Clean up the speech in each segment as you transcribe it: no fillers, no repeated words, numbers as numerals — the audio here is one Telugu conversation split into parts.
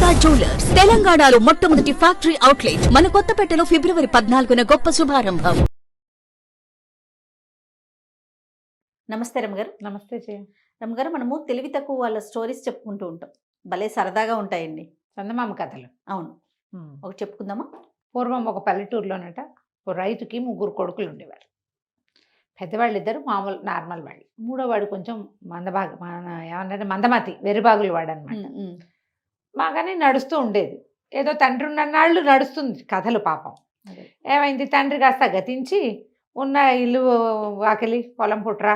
దుర్గా జ్యువెలర్స్ తెలంగాణలో మొట్టమొదటి ఫ్యాక్టరీ అవుట్లెట్ మన కొత్తపేటలో ఫిబ్రవరి 14న గొప్ప శుభారంభం. నమస్తే రమగారు. నమస్తే రమగారు, మనము తెలివి తక్కువ వాళ్ళ స్టోరీస్ చెప్పుకుంటూ ఉంటాం. భలే సరదాగా ఉంటాయండి. చందమామ కథలు. అవును, ఒకటి చెప్పుకుందామా? పూర్వం ఒక పల్లెటూరులోనట ఓ రైతుకి 3 కొడుకులు ఉండేవారు. పెద్దవాళ్ళు ఇద్దరు మామూలు నార్మల్ వాళ్ళు, మూడో వాడు కొంచెం ఏమన్నా మందమతి వెర్రిబాగులు వాడు అనమాట. బాగానే నడుస్తూ ఉండేది. ఏదో తండ్రి ఉన్నన్నాళ్ళు నడుస్తుంది కథలు. పాపం ఏమైంది, తండ్రి కాస్త గతించి ఉన్న ఇల్లు వాకిలి పొలం పుట్రా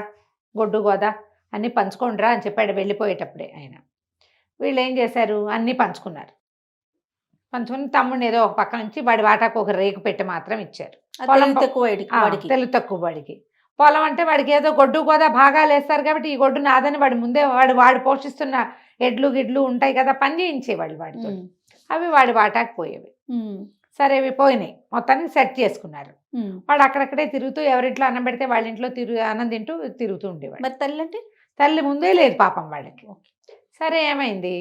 గొడ్డు గోద అన్నీ పంచుకోండిరా అని చెప్పాడు వెళ్ళిపోయేటప్పుడే ఆయన. వీళ్ళు ఏం చేశారు, అన్నీ పంచుకున్నారు. పంచుకుని తమ్ముడిని ఏదో ఒక పక్క నుంచి వాడి వాటాకు ఒక రేకు పెట్టి మాత్రం ఇచ్చారు. తెలుగు తక్కువ వాడికి. పొలం అంటే వాడికి ఏదో గొడ్డు గోదా భాగాలు వేస్తారు కాబట్టి ఈ గొడ్డు నాదని వాడి ముందే వాడు పోషిస్తున్న ఎడ్లు గిడ్లు ఉంటాయి కదా, పని చేయించేవాళ్ళు వాడితో. అవి వాడి వాటాకు పోయేవి. సరే అవి పోయినాయి, మొత్తానికి సెట్ చేసుకున్నారు. వాడు అక్కడక్కడే తిరుగుతూ ఎవరింట్లో అన్నం పెడితే వాళ్ళ ఇంట్లో అన్నం తింటూ తిరుగుతూ ఉండేవాడు. మరి తల్లి అంటే తల్లి ముందే లేదు పాపం వాళ్ళకి. సరే ఏమైంది,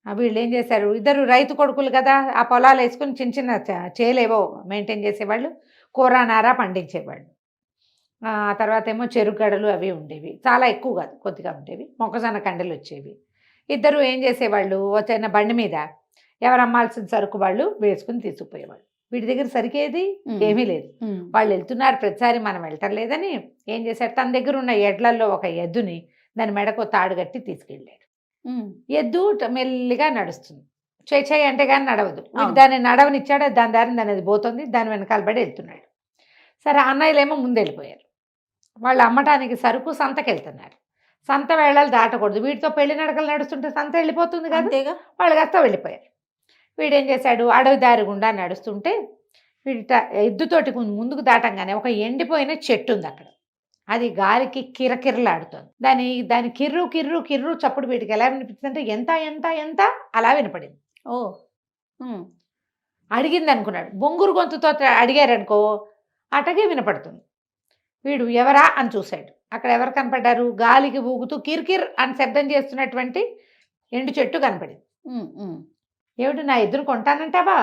వీళ్ళు ఏం చేశారు, ఇద్దరు రైతు కొడుకులు కదా, ఆ పొలాలు వేసుకుని చిన్న చిన్న చేలేవో మెయింటైన్ చేసేవాళ్ళు, కూర నార పండించేవాళ్ళు. ఆ తర్వాత ఏమో చెరుకు గడలు అవి ఉండేవి, చాలా ఎక్కువ కాదు కొద్దిగా ఉండేవి. మొక్కజొన్న కండలు వచ్చేవి. ఇద్దరు ఏం చేసేవాళ్ళు, వచ్చిన బండి మీద ఎవరు అమ్మాల్సిన సరుకు వాళ్ళు వేసుకుని తీసుకుపోయేవాళ్ళు. వీటి దగ్గర సరికేది ఏమీ లేదు. వాళ్ళు వెళ్తున్నారు ప్రతిసారి, మనం వెళ్ళటం లేదని ఏం చేశారు, తన దగ్గర ఉన్న ఎడ్లల్లో ఒక ఎద్దుని దాని మెడకు తాడు కట్టి తీసుకెళ్ళాడు. ఎద్దు మెల్లిగా నడుస్తుంది, చేయి అంటే కానీ నడవదు. దాన్ని నడవనిచ్చాడు, దాని దారిని దాని అది పోతుంది, దాని వెనకాల పడి వెళ్తున్నాడు. సరే అన్నయ్యలేమో ముందు వెళ్ళిపోయారు. వాళ్ళు అమ్మటానికి సరుకు సంతకి వెళ్తున్నారు. సంత వేళలు దాటకూడదు, వీటితో పెళ్లి నడకలు నడుస్తుంటే సంత వెళ్ళిపోతుంది కదా, వాళ్ళు కాస్త వెళ్ళిపోయారు. వీడేం చేశాడు, అడవి దారి గుండా నడుస్తుంటే వీడి ఎద్దుతోటి ముందుకు దాటంగానే ఒక ఎండిపోయిన చెట్టు ఉంది అక్కడ. అది గాలికి కిరకిరలాడుతుంది. దాని కిర్రు కిర్రు కిర్రు చప్పుడు వీటికి ఎలా వినిపిస్తుంది అంటే ఎంత ఎంత ఎంత అలా వినపడింది. అడిగింది అనుకున్నాడు. బొంగురు గొంతుతో అడిగారనుకో అటగే వినపడుతుంది. వీడు ఎవరా అని చూశాడు. అక్కడ ఎవరు కనపడ్డారు, గాలికి ఊగుతూ కిర్కిర్ అని శబ్దం చేస్తున్నటువంటి ఎండు చెట్టు కనపడింది. ఏమిటి, నా ఎదురు కొంటానంటావా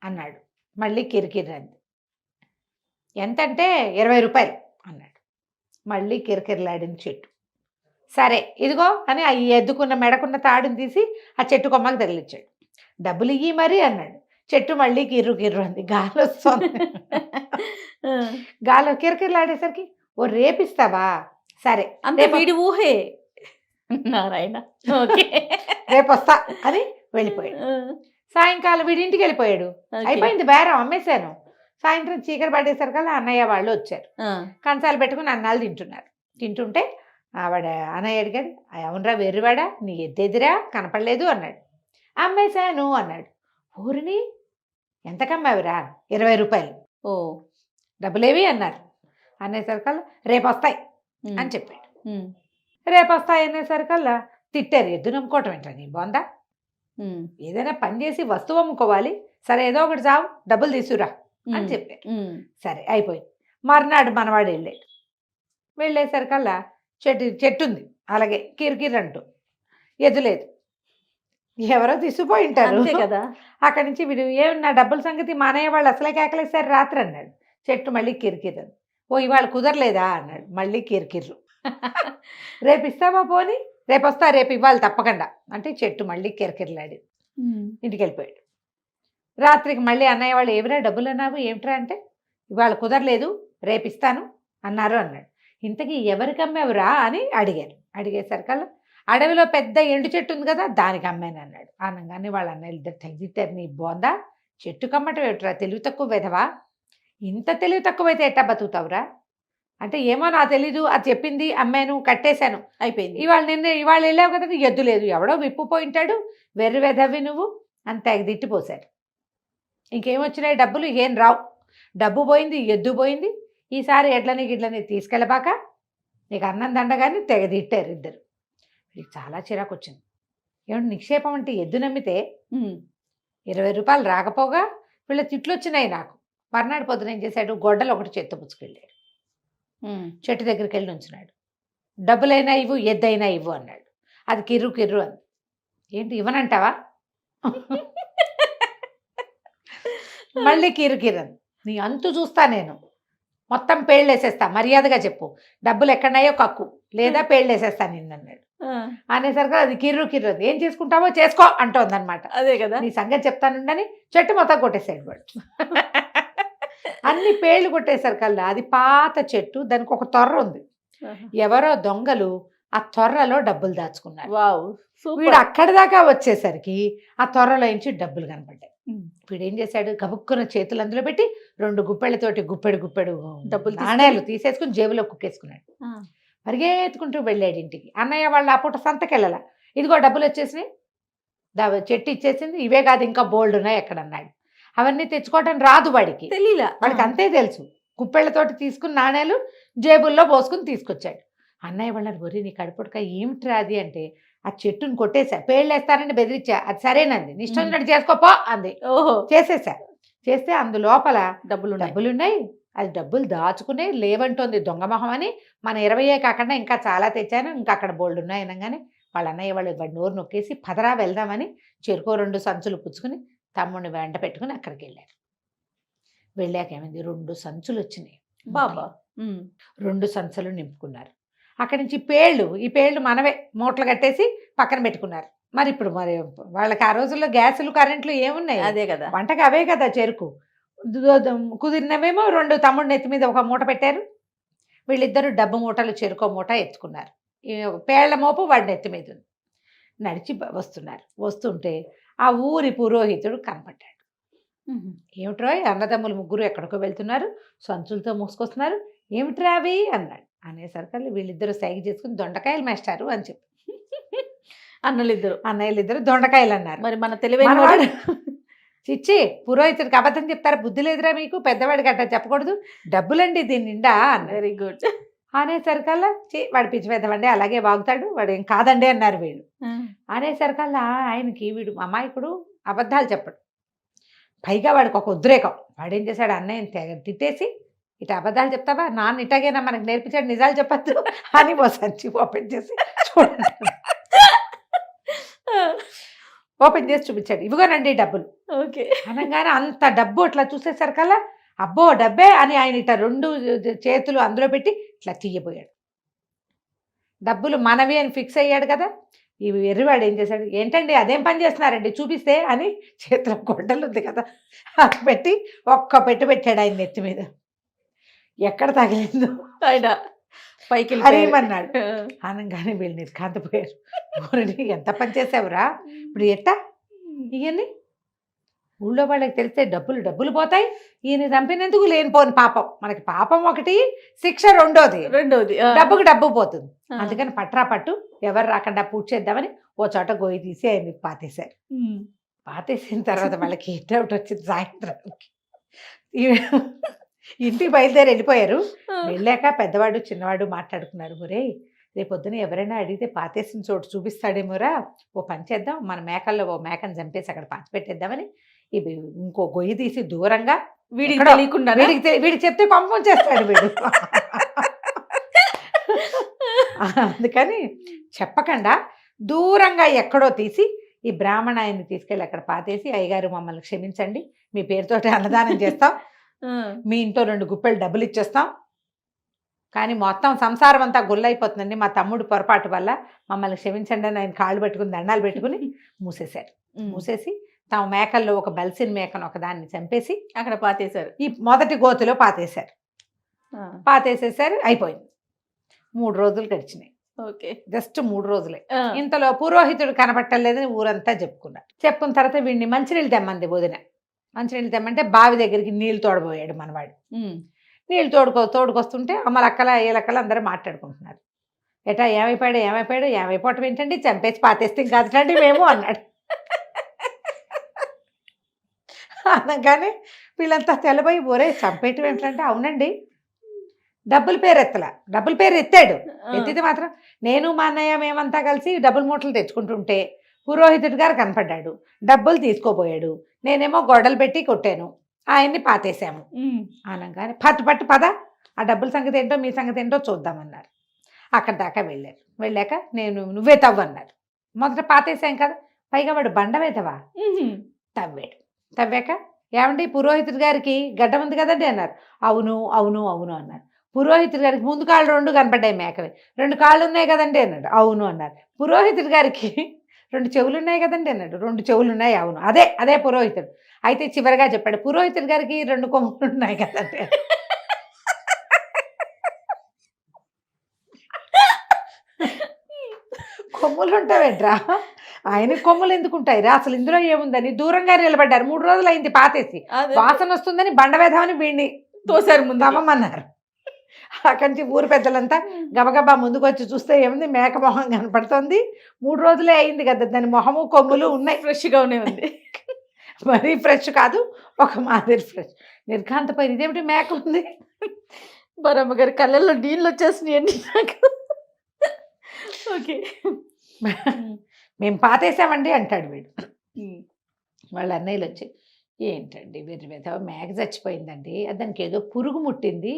అన్నాడు. మళ్ళీ కిరికిర్ అంది. ఎంతంటే 20 రూపాయలు అన్నాడు. మళ్ళీ కిరకిరలాడింది చెట్టు. సరే ఇదిగో అని ఆ ఎద్దుకున్న మెడకున్న తాడుని తీసి ఆ చెట్టు కొమ్మకి తగిలించాడు. డబ్బులు ఇయ్యి మరి అన్నాడు. చెట్టు మళ్ళీ కిర్రు కిర్రు అంది. గాలి వస్తుంది. గాలి కిరకిరలాడేసరికి ఓ రేపిస్తావా, సరే అంటే వీడి ఊహే నారాయణ, రేపు వస్తా అని వెళ్ళిపోయాడు. సాయంకాలం వీడింటికి వెళ్ళిపోయాడు. అయిపోయింది బేరం, అమ్మేశాను. సాయంత్రం చీకటి పడేసరికల్లా అన్నయ్య వాళ్ళు వచ్చారు. కంచాలు పెట్టుకుని అన్నాలు తింటున్నారు. తింటుంటే ఆవిడ అన్నయ్య అడిగాడు, అవునరా వెర్రివాడా, నీ ఎద్దెదిరా కనపడలేదు అన్నాడు. అమ్మేశాను అన్నాడు. ఊరిని ఎంతకమ్మావిరా? 20 రూపాయలు. ఓ డబ్బులేవి అన్నారు. అనేసరికల్లా రేపు వస్తాయి అని చెప్పాడు. రేపు వస్తాయి అనేసరికల్లా తిట్టారు. ఎద్దు నమ్ముకోవటం ఏంటని బాగుందా, ఏదైనా పని చేసి వస్తువు అమ్ముకోవాలి, సరే ఏదో ఒకటి చావు డబ్బులు తీసుకురా అని చెప్పారు. సరే అయిపోయింది. మర్నాడు మనవాడు వెళ్ళాడు. వెళ్ళేసరికల్లా చెట్టు ఉంది అలాగే కిరికిర్ అంటూ, ఎద్దు లేదు. ఎవరో తీసుకుపోయి ఉంటారు కదా. అక్కడి నుంచి వీడు ఏమన్నా డబ్బుల సంగతి మానయ్య వాళ్ళు అసలే కేకలేసారు రాత్రి అన్నాడు. చెట్టు మళ్ళీ కిరికిర్ అంది. ఓ ఇవాళ కుదరలేదా అన్నాడు. మళ్ళీ కిరికిర్రు. రేపు ఇస్తావా పోని, రేపు వస్తా, రేపు ఇవ్వాలి తప్పకుండా అంటే చెట్టు మళ్ళీ కిరకిరలాడి ఇంటికి వెళ్ళిపోయాడు. రాత్రికి మళ్ళీ అన్నయ్య వాళ్ళు ఏమిరా డబ్బులు అన్నావు ఏమిట్రా అంటే, ఇవాళ కుదరలేదు రేపు ఇస్తాను అన్నారు అన్నాడు. ఇంతకీ ఎవరికి అమ్మేవురా అని అడిగారు. అడిగేసరికల్లా అడవిలో పెద్ద ఎండు చెట్టు ఉంది కదా దానికి అమ్మాను అన్నాడు. అనగానే వాళ్ళ అన్నయ్యలు ఇద్దరు తెగితారు. నీ బోందా, చెట్టు కమ్మటం ఏమిట్రా, తెలివి తక్కువ వెధవా, ఇంత తెలివి తక్కువైతే ఎట్టా బతుకుతావురా అంటే, ఏమో నా తెలీదు, అది చెప్పింది అమ్మాను కట్టేశాను అయిపోయింది. ఇవాళ వెళ్ళావు కదా, ఎద్దు లేదు, ఎవడో విప్పుపోయింటాడు, వెర్రి వెధవి నువ్వు అని తెగ తిట్టిపోశారు. ఇంకేమొచ్చినాయి డబ్బులు, ఏం రావు, డబ్బు పోయింది, ఎద్దు పోయింది, ఈసారి ఎడ్లని గిడ్లని తీసుకెళ్ళబాక నీకు అన్నం దండగాని తెగ తిట్టారు ఇద్దరు. వీడికి చాలా చిరాకు వచ్చింది. ఏమంటే నిక్షేపం అంటే ఎద్దు నమ్మితే 20 రూపాయలు రాకపోగా వీళ్ళ తిట్లు వచ్చినాయి నాకు. మర్నాడు పొద్దున ఏం చేశాడు, గొడ్డలు ఒకటి చేత్తో పుచ్చుకెళ్ళాడు. చెట్టు దగ్గరికి వెళ్ళి ఉంచున్నాడు. డబ్బులైనా ఇవ్వు, ఎద్దైనా ఇవ్వు అన్నాడు. అది కిర్రు కిర్రు అంది. ఏంటి ఇవ్వనంటావా, మళ్ళీ కిరికిరన్ నీ అంతు చూస్తా నేను, మొత్తం పేళ్ళేసేస్తా, మర్యాదగా చెప్పు, డబ్బులు ఎక్కడన్నాయో కక్కు, లేదా పేళ్ళేసేస్తా నిన్ను అన్నాడు. అనేసరికి అది కిర్రు కిర్రు, ఏం చేసుకుంటావో చేసుకో అంటోందనమాట. అదే కదా. నీ సంగతి చెప్తానుండని చెట్టు మొత్తం కొట్టేశాడు వాడు. అన్ని పేళ్ళు కొట్టేసరికల్లా అది పాత చెట్టు, దానికి ఒక తొర్ర ఉంది. ఎవరో దొంగలు ఆ తొర్రలో డబ్బులు దాచుకున్నారు. వావ్, వీడు అక్కడి దాకా వచ్చేసరికి ఆ తొర్రలో నుంచి డబ్బులు కనపడ్డాయి. వీడు ఏం చేశాడు, గబుక్కున చేతులు అందులో పెట్టి 2 గుప్పెళ్ళతోటి గుప్పెడు డబ్బులు నాణేలు తీసేసుకుని జేబులో కుక్కేసుకున్నాడు. పరిగెత్తుకుంటూ వెళ్ళాడు ఇంటికి. అన్నయ్య వాళ్ళు ఆ పూట సంతకెళ్ళాల, ఇదిగో డబ్బులు వచ్చేసినాయి, చెట్టు ఇచ్చేసింది, ఇవే కాదు ఇంకా బోల్డ్ ఉన్నాయి ఎక్కడన్నాడు. అవన్నీ తెచ్చుకోవటం రాదు వాడికి, తెలీలా. వాడికి అంతే తెలుసు. కుప్పెళ్ళతోటి తీసుకుని నాణేలు జేబుల్లో పోసుకుని తీసుకొచ్చాడు. అన్నయ్య వాళ్ళని, ఒరి నీ కడుపుడక ఏమిట్రా అది అంటే, ఆ చెట్టుని కొట్టేశా, పేళ్ళేస్తానని బెదిరించా, అది సరేనంది, ఇష్టం ఉన్నట్టు చేసుకోపో అంది. ఓహో, చేసేసా. చేస్తే అందులోపల డబ్బులున్నాయి. డబ్బులున్నాయి. అది డబ్బులు దాచుకునే లేవంటోంది దొంగ మొహం అని. మన 20 కాకుండా ఇంకా చాలా తెచ్చాను, ఇంకా అక్కడ బోల్డ్ ఉన్నాయి అనగానే వాళ్ళ అన్నయ్య వాళ్ళు వాడి నోరు నొక్కేసి పదరా వెళ్దామని చెరుకో 2 సంచులు పుచ్చుకుని తమ్ముడిని వెంట పెట్టుకుని అక్కడికి వెళ్ళారు. వెళ్ళాక ఏమైంది, 2 సంచులు వచ్చినాయి. బాబా 2 సంచులు నింపుకున్నారు. అక్కడి నుంచి పేళ్ళు, ఈ పేళ్ళు మనవే మూటలు కట్టేసి పక్కన పెట్టుకున్నారు. మరి ఇప్పుడు మరి వాళ్ళకి ఆ రోజుల్లో గ్యాసులు కరెంట్లు ఏమున్నాయి, అదే కదా. వంటకి అవే కదా చెరుకు. కుదిరినవేమో 2 తమ్ముడు నెత్తి మీద ఒక మూట పెట్టారు. వీళ్ళిద్దరూ డబ్బు మూటలు చెరుకో మూట ఎత్తుకున్నారు. ఈ పేళ్ల మోపు వాడి నెత్తి మీద ఉంది. నడిచి వస్తున్నారు. వస్తుంటే ఆ ఊరి పురోహితుడు కనపడ్డాడు. ఏమిట్రా అన్నదమ్ములు ముగ్గురు ఎక్కడికో వెళ్తున్నారు, సంచులతో మూసుకొస్తున్నారు, ఏమిట్రా అవి అన్నాడు. అనేసరికి వీళ్ళిద్దరూ సైగ చేసుకుని దొండకాయలు మేస్తారు అని చెప్పి అన్నయ్యలిద్దరు దొండకాయలు అన్నారు. మరి మన తెలివైన మనవాడు చిచ్చి పురోహితుడికి అబద్ధం చెప్తారా, బుద్ధి లేదురా మీకు, పెద్దవాడికి అట్లా చెప్పకూడదు, డబ్బులండి దీని నిండా అన్నారు. Very good. అనేసరికల్లా వాడు పిచ్చి పెద్దవండి అలాగే వాగుతాడు, వాడు ఏం కాదండి అన్నారు వీళ్ళు. అనేసరికల్లా ఆయనకి వీడు అమాయకుడు అబద్ధాలు చెప్పడు, పైగా వాడికి ఒక ఉద్రేకం. వాడేం చేశాడు, అన్నయ్యని తిట్టేసి, ఇటు అబద్ధాలు చెప్తావా, నాన్న ఇటాగైనా మనకు నేర్పించాడు, నిజాలు చెప్పద్దు అని ఓ సంచి ఓపెన్ చేసి చూడండి, ఓపెన్ చేసి చూపించాడు, ఇవిగోనండి డబ్బులు. ఓకే. అనగానే అంత డబ్బు అట్లా చూసేసరికల్లా అబ్బో డబ్బే అని ఆయన ఇట్లా 2 చేతులు అందులో పెట్టి ఇట్లా తీయబోయాడు. డబ్బులు మనవి అని ఫిక్స్ అయ్యాడు కదా. ఇవి ఎర్రివాడు ఏం చేశాడు, ఏంటండి అదేం పని చేస్తున్నారండి చూపిస్తే అని చేతిలో గొడ్డలు ఉంది కదా అది పెట్టి ఒక్క పెట్టాడు ఆయన నెత్తి మీద. ఎక్కడ తగిలిందో ఆయన పైకి హరీమన్నాడు. అనగానే వీళ్ళు నిర్కాంతపోయారు. ఎంత పని చేసావురా, ఇప్పుడు ఎట్టా ఇవన్నీ ఊళ్ళో వాళ్ళకి తెలిస్తే డబ్బులు పోతాయి, ఈయన చంపినందుకు లేనిపోని పాపం, మనకి పాపం ఒకటి, శిక్ష రెండోది డబ్బుకి డబ్బు పోతుంది. అందుకని పట్టు ఎవరు రాకుండా పూజ చేద్దామని ఓ చోట గొయ్యి తీసి ఆయన పాతేశారు. పాతేసిన తర్వాత వాళ్ళకి డౌట్ వచ్చింది. సాయంత్రానికి ఇంటికి బయలుదేరి వెళ్ళిపోయారు. వెళ్ళాక పెద్దవాడు చిన్నవాడు మాట్లాడుకున్నారు, ఒరే రేపొద్దున ఎవరైనా అడిగితే పాతేసిన చోటు చూపిస్తాడేమోరా, ఓ పని చేద్దాం, మన మేకల్లో ఓ మేకను చంపేసి అక్కడ పాతి పెట్టేద్దామని ఇవి ఇంకో గొయ్యి తీసి దూరంగా వీడికి తెలియకుండా వీడికి చెప్తే పంపం చేస్తాడు వీడు. అందుకని చెప్పకుండా దూరంగా ఎక్కడో తీసి ఈ బ్రాహ్మణాయన్ని తీసుకెళ్ళి అక్కడ పాతేసి, అయ్యగారు మమ్మల్ని క్షమించండి, మీ పేరుతోటి అన్నదానం చేస్తాం, మీ ఇంట్లో 2 గుప్పెలు డబ్బులు ఇచ్చేస్తాం, కానీ మొత్తం సంసారం అంతా గుల్లైపోతుందండి మా తమ్ముడు పొరపాటు వల్ల, మమ్మల్ని క్షమించండి అని ఆయన కాళ్ళు పెట్టుకుని దండాలు పెట్టుకుని మూసేశారు. మూసేసి తమ మేకల్లో ఒక బలిసిన మేకను ఒకదాన్ని చంపేసి అక్కడ పాతేశారు. ఈ మొదటి గోతులో పాతేశారు. పాతేసేసారు, అయిపోయింది. 3 రోజులు గడిచినాయి. ఓకే, జస్ట్ 3 రోజులే. ఇంతలో పురోహితుడు కనపట్టలేదని ఊరంతా చెప్పుకున్నారు. చెప్పుకున్న తర్వాత వీడిని మంచినీళ్ళు తెమ్మంది వదిన. మంచినీళ్ళు తెమ్మంటే బావి దగ్గరికి నీళ్ళు తోడబోయాడు మనవాడు. నీళ్ళు తోడుకొస్తుంటే అమ్మలక్కల ఏలక్కల అందరూ మాట్లాడుకుంటున్నారు. ఎటా ఏమైపోవటం ఏంటండి, చంపేసి పాతేస్తే కాదుటండి మేము అన్నాడు. అనగానే వీళ్ళంతా తెల్లబోయి, ఒరే చంపేయటం ఏంటంటే, అవునండి డబ్బుల పేరు ఎత్తాడు. ఎత్తితే మాత్రం నేను మా అన్నయ్య మేమంతా కలిసి డబ్బుల మూటలు తెచ్చుకుంటుంటే పురోహితుడి గారు కనపడ్డాడు, డబ్బులు తీసుకోపోయాడు, నేనేమో గొడవలు పెట్టి కొట్టాను, ఆయన్ని పాతేశాము అనగానే పట్టు పద, ఆ డబ్బుల సంగతి ఏంటో మీ సంగతి ఏంటో చూద్దామన్నారు. అక్కడ దాకా వెళ్ళారు. వెళ్ళాక నువ్వే తవ్వన్నారు. మొదట పాతేసాం కదా, పైగా వాడు బండవేతవా తవ్వాడు. తవ్వాక ఏమండి పురోహితుడి గారికి గడ్డం ఉంది కదండి అన్నారు. అవును అవును అవును అన్నారు. పురోహితుడి గారికి ముందు కాళ్ళు 2 కనపడ్డాయి మేకవి. 2 కాళ్ళు ఉన్నాయి కదండి అన్నాడు. అవును అన్నారు. పురోహితుడి గారికి 2 చెవులు ఉన్నాయి కదండి అన్నాడు. 2 చెవులు ఉన్నాయి. అవును. అదే అదే పురోహితుడు. అయితే చివరిగా చెప్పాడు పురోహితుడి గారికి 2 కొమ్ములు ఉన్నాయి కదండి. కొమ్ములు ఉంటావేట్రా, ఆయన కొమ్ములు ఎందుకు ఉంటాయిరా, అసలు ఇందులో ఏముందని దూరంగా నిలబడ్డారు. 3 రోజులు అయింది పాతేసి, వాసన వస్తుందని బండవేధమని వీడిని తోసారు ముందు తవ్వమన్నారు. అక్కడి నుంచి ఊరు పెద్దలంతా గబగబా ముందుకు వచ్చి చూస్తే ఏముంది, మేక మొహం కనపడుతుంది. 3 రోజులే అయింది కదా, దాని మొహము కొమ్ములు ఉన్నాయి. ఫ్రెష్ గానే ఉంది. మరీ ఫ్రెష్ కాదు, ఒక మాదిరి ఫ్రెష్. నిర్ఘాంతపోయింది, ఇదేమిటి మేక ఉంది. బరమ్మ గారి కళ్ళల్లో నీళ్ళు వచ్చేసినాయండి నాకు. ఓకే, మేము పాతేసామండి అంటాడు వీడు. వాళ్ళ అన్నయ్యలు వచ్చి ఏంటండి వీరి మీద మేక చచ్చిపోయిందండి, దానికి ఏదో పురుగు ముట్టింది.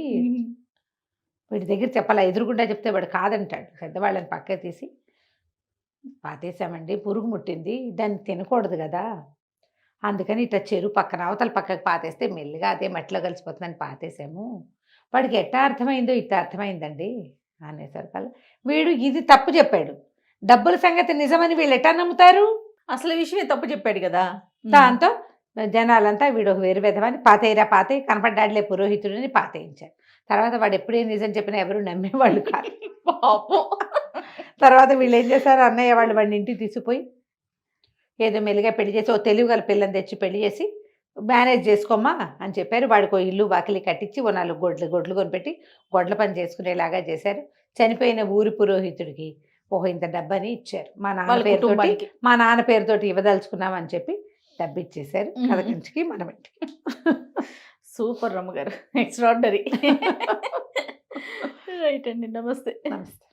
వీడి దగ్గర చెప్పాలా, ఎదురుగుండా చెప్తే వాడు కాదంటాడు. పెద్దవాళ్ళని పక్క తీసి పాతేసామండి, పురుగు ముట్టింది, దాన్ని తినకూడదు కదా, అందుకని ఇట్లా చెరువు పక్కన అవతల పక్కకు పాతేస్తే మెల్లిగా అదే మట్టిలో కలిసిపోతుందని పాతేసాము. వాడికి ఎట్టా అర్థమైందో ఇట్లా అర్థమైందండి అనేసరికల్లా వీడు ఇది తప్పు చెప్పాడు. డబ్బుల సంగతి నిజమని వీళ్ళు ఎట్టా నమ్ముతారు? అసలు విషయం తప్పు చెప్పాడు కదా. దాంతో జనాలంతా వీడు ఒక వేరు విధమని పాతేయరా పాతే కనపడ్డాడులే పురోహితుడిని పాతేయించారు. తర్వాత వాడు ఎప్పుడే నిజం చెప్పినా ఎవరు నమ్మేవాళ్ళు కాదు. పాపం. తర్వాత వీళ్ళు ఏం చేశారు, అన్నయ్య వాళ్ళు వాడిని ఇంటికి తీసుకుపోయి ఏదో మెల్లిగా పెళ్లి చేసి, ఓ తెలివిగల పిల్లని తెచ్చి పెళ్లి చేసి మేనేజ్ చేసుకోమ్మా అని చెప్పారు. వాడికి ఓ ఇల్లు వాకిలి కట్టించి ఓ 4 గొడ్లు కొనిపెట్టి గొడ్ల పని చేసుకునేలాగా చేశారు. చనిపోయిన ఊరి పురోహితుడికి ఓహో ఇంత డబ్బని ఇచ్చారు. మా నాన్న పేరుతోటి ఇవ్వదలుచుకున్నామని చెప్పి డబ్బు ఇచ్చేశారు. కథ కంచికి మనం ఇంటికి. సూపర్ రమ్మగారు, ఎక్స్ట్రాడినరీ. రైట్ అండి, నమస్తే. నమస్తే.